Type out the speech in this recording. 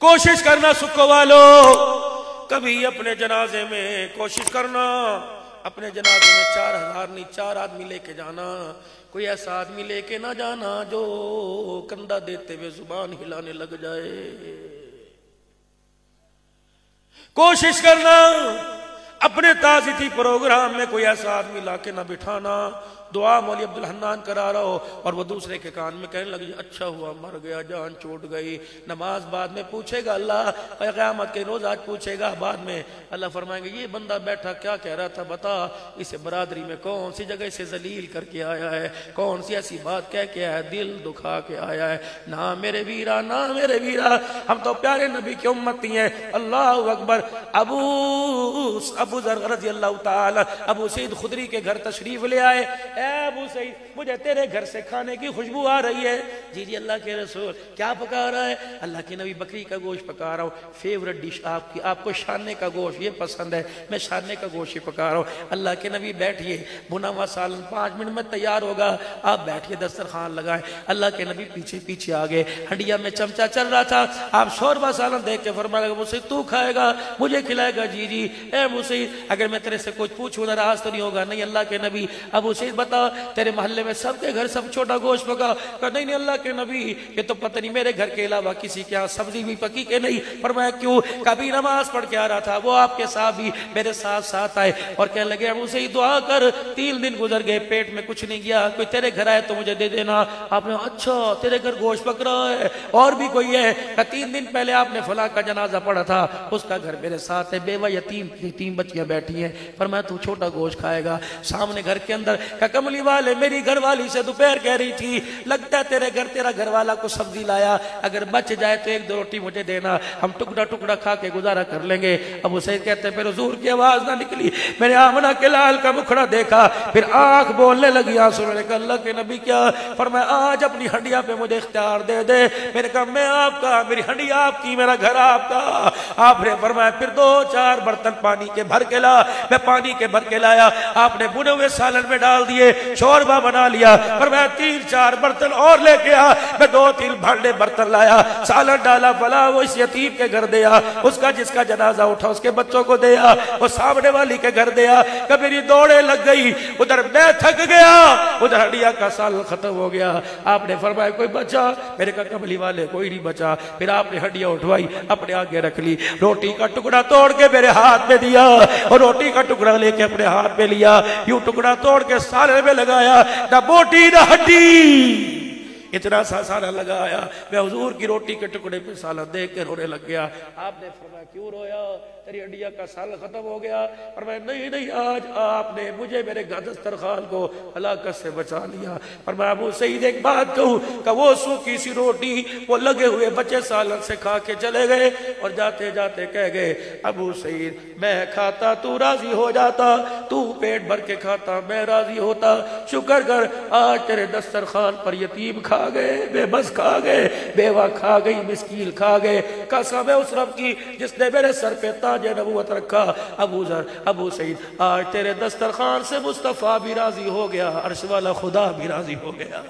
کوشش کرنا سکھو والو، کبھی اپنے جنازے میں کوشش کرنا اپنے جنازے میں 4000 نہیں 4 آدمی لے کے جانا، کوئی ایسا آدمی لے کے نہ جانا جو کندھا دیتے ہوئے زبان ہلانے لگ جائے۔ کوشش کرنا اپنے تعزیتی پروگرام میں کوئی ایسا آدمی لا کے نہ بٹھانا، دعا مولوی عبدالحنان کرا رہا ہو اور وہ دوسرے کے کان میں کہنے لگی اچھا ہوا مر گیا، جان چھوٹ گئی، نماز بعد میں پوچھے گا اللہ، قیامت کے روز آج پوچھے گا، بعد میں اللہ فرمائیں گے یہ بندہ بیٹھا کیا کہہ رہا تھا بتا، اسے برادری میں کون سی جگہ اسے ذلیل کر کے آیا ہے، کون سی ایسی بات کہہ کے آیا ہے، دل دکھا کے آیا ہے۔ نہ میرے ویرا، نہ میرے ویرا، ہم تو پیارے نبی کی امتی ہیں۔ اللہ اکبر۔ ابو ذر رضی اللہ تعالی ابو سعید خدری کے گھر تشریف لے آئے، اے ابو سعید مجھے تیرے گھر سے کھانے کی خوشبو آ رہی ہے۔ جی جی اللہ کے رسول کیا پکا رہا ہے؟ اللہ کے نبی بکری کا گوشت پکا رہا ہوں، فیورٹ ڈش آپ کی، آپ کو شانے کا گوشت یہ پسند ہے، میں شانے کا گوشت ہی پکا رہا ہوں۔ اللہ کے نبی بیٹھئے، بنا ہوا سالن 5 منٹ میں تیار ہوگا، آپ بیٹھئے دسترخوان لگائیں۔ اللہ کے نبی پیچھے پیچھے آگے، ہنڈیا میں چمچہ چل رہا تھا، آپ شوربہ سالن دیکھ کے فرمایا ابو سعید تو کھائے گا مجھے کھلائے گا؟ جی جی۔ اے ابو سعید اگر میں تیرے سے کچھ پوچھوں ناراض تو نہیں ہوگا؟ نہیں اللہ کے نبی۔ ابو سعید بتا تیرے محلے میں سب کے گھر سب چھوٹا گوشت پکا؟ کہا نہیں نہیں اللہ کے نبی یہ تو پتہ نہیں میرے گھر کے علاوہ کسی کے ہاں سبزی بھی پکی کہ نہیں۔ فرمایا کیوں؟ کبھی نماز پڑھ کے آ رہا تھا، وہ آپ کے صحابی میرے ساتھ ساتھ آئے اور کہنے لگے ابو سعید دعا کر، 3 دن گزر گئے پیٹ میں کچھ نہیں گیا، کوئی تیرے گھر آئے تو مجھے دے دینا۔ آپ نے اچھا تیرے گھر گوشت پک رہا ہے اور بھی کوئی ہے؟ کہا 3 دن پہلے آپ نے فلاں کا جنازہ پڑھا تھا، اس کا گھر میرے ساتھ ہے، بیوہ یتیم 3 بچیاں بیٹھی ہیں۔ فرمایا تو چھوٹا گوشت کھائے گا؟ سامنے گھر کے اندر کہا کملی والے میری گھر والی سے دوپہر کہہ رہی تھی لگتا ہے تیرے گھر تیرا گھر والا کو سبزی لایا، اگر بچ جائے تو 1-2 روٹی مجھے دینا، ہم ٹکڑا ٹکڑا کھا کے گزارا کر لیں گے۔ ابو سعید کہتے ہیں پھر حضور کی آواز نہ نکلی، میں نے آمنہ کے لال کا مکھڑا دیکھا، پھر آنکھ بولنے لگی، آنسو نے کہا اللہ کے نبی کیا؟ فرمایا آج اپنی ہنڈیا پہ مجھے اختیار دے دے۔ میں نے کہا میں آپ کا، میری ہنڈیا آپ کی، میرا گھر آپ کا۔ آپ نے فرمایا پھر 2-4 برتن پانی کے بھر کے لا۔ میں پانی کے بھر کے لایا، آپ نے بنے ہوئے سالن میں ڈال دیے، شوربہ بنا لیا۔ فرمایا 3-4 برتن اور لے کے آ۔ میں 2-3 بھانڈے برتن لایا، سالن ڈالا، فلا وہ اس یتیم کے گھر دیا، اس کا جس کا جنازہ اٹھا اس کے بچوں کو دیا، وہ سامنے والی کے گھر دیا۔ کہ میری دوڑے لگ گئی، ادھر میں تھک گیا، ادھر ہڈیا کا سالن ختم ہو گیا۔ آپ نے فرمایا کوئی بچا؟ میرے کہا کملی والے کوئی نہیں بچا۔ پھر آپ نے ہڈیا اٹھوائی اپنے آگے رکھ لی، روٹی کا ٹکڑا توڑ کے میرے ہاتھ میں دیا اور روٹی کا ٹکڑا لے کے اپنے ہاتھ میں لیا، یوں ٹکڑا توڑ کے سالن میں لگایا، نہ بوٹی نہ ہڈی، اتنا سا سالن لگایا۔ میں حضور کی روٹی کے ٹکڑے پہ سالن دیکھ کے رونے لگ گیا۔ آپ نے فرمایا کیوں رویا؟ تیری ہڈیا کا سالن ختم ہو گیا؟ فرمایا نہیں نہیں آج آپ نے مجھے میرے دسترخوان کو ہلاکت سے بچا لیا۔ فرمایا ابو سعید ایک بات کہوں کہ وہ سوکھی سی روٹی وہ لگے ہوئے بچے سالن سے کھا کے چلے گئے اور جاتے جاتے کہہ گئے ابو سعید میں کھاتا تو راضی ہو جاتا، تو پیٹ بھر کے کھاتا میں راضی ہوتا، شکر کر آج تیرے دسترخوان پر یتیم کھا گئے، بے بس کھا گئے، بیوہ کھا گئی، مسکین کھا گئے۔ قسم ہے اس رب کی جس نے میرے سر پہ تاج نبوت رکھا۔ ابو ذر ابو سعید آج تیرے دسترخوان سے مصطفیٰ بھی راضی ہو گیا، عرش والا خدا بھی راضی ہو گیا۔